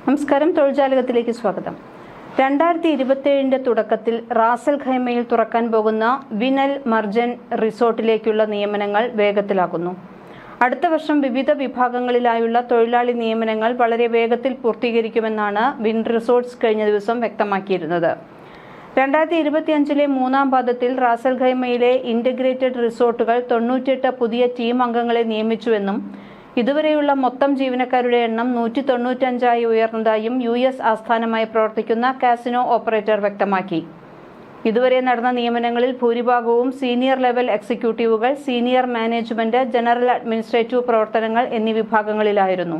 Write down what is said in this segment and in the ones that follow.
നമസ്കാരം, തൊഴിൽജാലകത്തിലേക്ക് സ്വാഗതം. 2027 തുടക്കത്തിൽ റാസൽ ഖൈമയിൽ തുറക്കാൻ പോകുന്ന വിനൽ മർജൻ റിസോർട്ടിലേക്കുള്ള നിയമനങ്ങൾ വേഗത്തിലാക്കുന്നു. അടുത്ത വർഷം വിവിധ വിഭാഗങ്ങളിലായുള്ള തൊഴിലാളി നിയമനങ്ങൾ വളരെ വേഗത്തിൽ പൂർത്തീകരിക്കുമെന്നാണ് വിൻ റിസോർട്ട്സ് കഴിഞ്ഞ ദിവസം വ്യക്തമാക്കിയിരുന്നത്. 2025 മൂന്നാം പാദത്തിൽ റാസൽ ഖൈമയിലെ ഇന്റഗ്രേറ്റഡ് റിസോർട്ടുകൾ 98 പുതിയ ടീം അംഗങ്ങളെ നിയമിച്ചുവെന്നും ഇതുവരെയുള്ള മൊത്തം ജീവനക്കാരുടെ എണ്ണം 195 ഉയർന്നതായും US ആസ്ഥാനമായി പ്രവർത്തിക്കുന്ന കാസിനോ ഓപ്പറേറ്റർ വ്യക്തമാക്കി. ഇതുവരെ നടന്ന നിയമനങ്ങളിൽ ഭൂരിഭാഗവും സീനിയർ ലെവൽ എക്സിക്യൂട്ടീവുകൾ, സീനിയർ മാനേജ്മെന്റ്, ജനറൽ അഡ്മിനിസ്ട്രേറ്റീവ് പ്രവർത്തനങ്ങൾ എന്നീ വിഭാഗങ്ങളിലായിരുന്നു.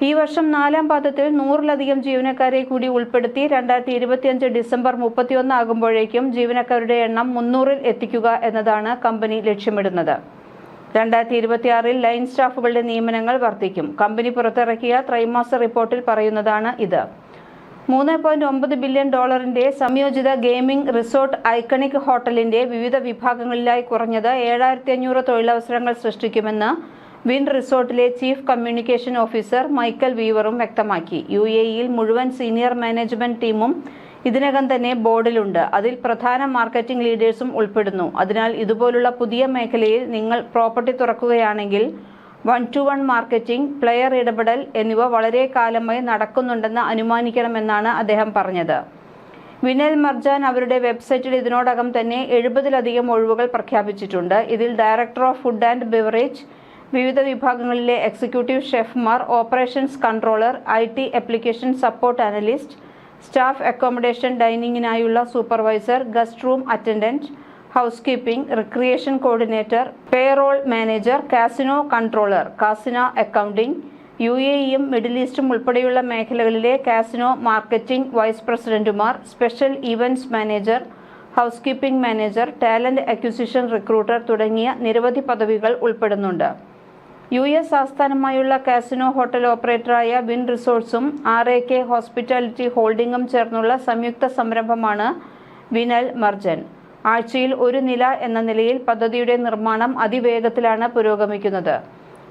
ഈ വർഷം നാലാം പാദത്തിൽ 100-ലധികം ജീവനക്കാരെ കൂടി ഉൾപ്പെടുത്തി 2025 ഡിസംബർ 31 ആകുമ്പോഴേക്കും ജീവനക്കാരുടെ എണ്ണം 300-ൽ എത്തിക്കുക എന്നതാണ് കമ്പനി ലക്ഷ്യമിടുന്നത്. 2026 ലൈൻ സ്റ്റാഫുകളുടെ നിയമനങ്ങൾ വർദ്ധിക്കും. കമ്പനി പുറത്തിറക്കിയ ത്രൈമാസ റിപ്പോർട്ടിൽ പറയുന്നതാണ് ഇത്. $3.9 ബില്യൺ സംയോജിത ഗെയിമിംഗ് റിസോർട്ട് ഐക്കണിക് ഹോട്ടലിന്റെ വിവിധ വിഭാഗങ്ങളിലായി കുറഞ്ഞത് 7500 തൊഴിലവസരങ്ങൾ സൃഷ്ടിക്കുമെന്ന് വിൻ റിസോർട്ടിലെ ചീഫ് കമ്മ്യൂണിക്കേഷൻ ഓഫീസർ മൈക്കൽ വീവറും വ്യക്തമാക്കി. UAEയിൽ മുഴുവൻ സീനിയർ മാനേജ്മെന്റ് ടീമും ഇതിനകം തന്നെ ബോർഡിലുണ്ട്. അതിൽ പ്രധാന മാർക്കറ്റിംഗ് ലീഡേഴ്സും ഉൾപ്പെടുന്നു. അതിനാൽ ഇതുപോലുള്ള പുതിയ മേഖലയിൽ നിങ്ങൾ പ്രോപ്പർട്ടി തുറക്കുകയാണെങ്കിൽ 1-to-1 മാർക്കറ്റിംഗ്, പ്ലെയർ ഇടപെടൽ എന്നിവ വളരെ കാലമായി നടക്കുന്നുണ്ടെന്ന് അനുമാനിക്കണമെന്നാണ് അദ്ദേഹം പറഞ്ഞത്. വിനൽ മർജാൻ അവരുടെ വെബ്സൈറ്റിൽ ഇതിനോടകം തന്നെ 70-ലധികം ഒഴിവുകൾ പ്രഖ്യാപിച്ചിട്ടുണ്ട്. ഇതിൽ director of food and beverage, വിവിധ വിഭാഗങ്ങളിലെ എക്സിക്യൂട്ടീവ് ഷെഫ്മാർ, operations controller, IT application support analyst, staff accommodation ഡൈനിങ്ങിനായുള്ള supervisor, guest room attendant, house keeping, recreation coordinator, payroll manager, casino controller, casino accounting, UAEയും മിഡിൽ ഈസ്റ്റും ഉൾപ്പെടെയുള്ള മേഖലകളിലെ കാസിനോ മാർക്കറ്റിംഗ് വൈസ് പ്രസിഡന്റുമാർ, special events manager, house keeping manager, talent acquisition recruiter തുടങ്ങിയ നിരവധി പദവികൾ ഉൾപ്പെടുന്നുണ്ട്. US ആസ്ഥാനമായുള്ള കാസിനോ ഹോട്ടൽ ഓപ്പറേറ്ററായ വിൻ റിസോർട്ട്സും RAK ഹോസ്പിറ്റാലിറ്റി ഹോൾഡിംഗും ചേർന്നുള്ള സംയുക്ത സംരംഭമാണ് വിനൽ മർജൻ. ആഴ്ചയിൽ ഒരു നില എന്ന നിലയിൽ പദ്ധതിയുടെ നിർമ്മാണം അതിവേഗത്തിലാണ് പുരോഗമിക്കുന്നത്.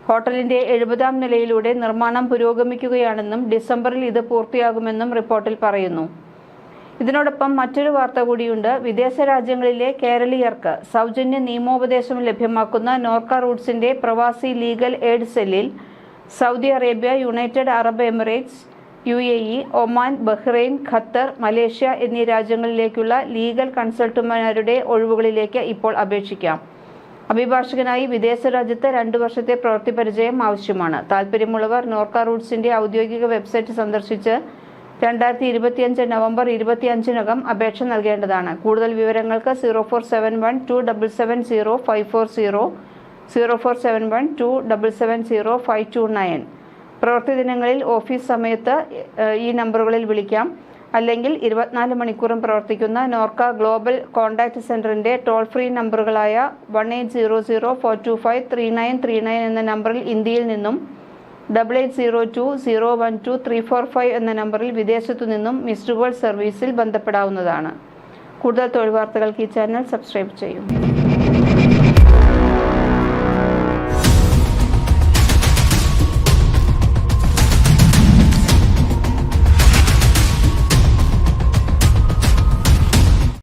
ഹോട്ടലിന്റെ 70-ാം നിലയിലൂടെ നിർമ്മാണം പുരോഗമിക്കുകയാണെന്നും ഡിസംബറിൽ ഇത് പൂർത്തിയാകുമെന്നും റിപ്പോർട്ടിൽ പറയുന്നു. ഇതിനോടൊപ്പം മറ്റൊരു വാർത്ത കൂടിയുണ്ട്. വിദേശ രാജ്യങ്ങളിലെ കേരളീയർക്ക് സൗജന്യ നിയമോപദേശം ലഭ്യമാക്കുന്ന നോർക്ക റൂട്ട്സിന്റെ പ്രവാസി ലീഗൽ എയ്ഡ് സെല്ലിൽ Saudi Arabia, United Arab Emirates, UAE, Oman, Bahrain, Qatar, Malaysia എന്നീ രാജ്യങ്ങളിലേക്കുള്ള ലീഗൽ കൺസൾട്ടന്റുമാരുടെ ഒഴിവുകളിലേക്ക് ഇപ്പോൾ അപേക്ഷിക്കാം. അഭിഭാഷകനായി വിദേശ രാജ്യത്ത് 2 വർഷത്തെ പ്രവൃത്തി പരിചയം ആവശ്യമാണ്. താൽപ്പര്യമുള്ളവർ നോർക്ക റൂട്ട്സിന്റെ ഔദ്യോഗിക വെബ്സൈറ്റ് സന്ദർശിച്ച് 2025 നവംബർ 25-നകം അപേക്ഷ നൽകേണ്ടതാണ്. കൂടുതൽ വിവരങ്ങൾക്ക് 04712770 04712770 പ്രവൃത്തി ദിനങ്ങളിൽ ഓഫീസ് സമയത്ത് ഈ നമ്പറുകളിൽ വിളിക്കാം. അല്ലെങ്കിൽ 24 മണിക്കൂറും പ്രവർത്തിക്കുന്ന നോർക്ക ഗ്ലോബൽ കോൺടാക്ട് സെന്ററിന്റെ ടോൾ ഫ്രീ നമ്പറുകളായ 1800-425-3939 എന്ന നമ്പറിൽ ഇന്ത്യയിൽ നിന്നും 8802-012-345 എന്ന നമ്പറിൽ വിദേശത്തു നിന്നും മിസ്ഡ് കോൾ സർവീസിൽ ബന്ധപ്പെടാവുന്നതാണ്. കൂടുതൽ തൊഴിൽ വാർത്തകൾക്ക് ഈ ചാനൽ സബ്സ്ക്രൈബ് ചെയ്യൂ.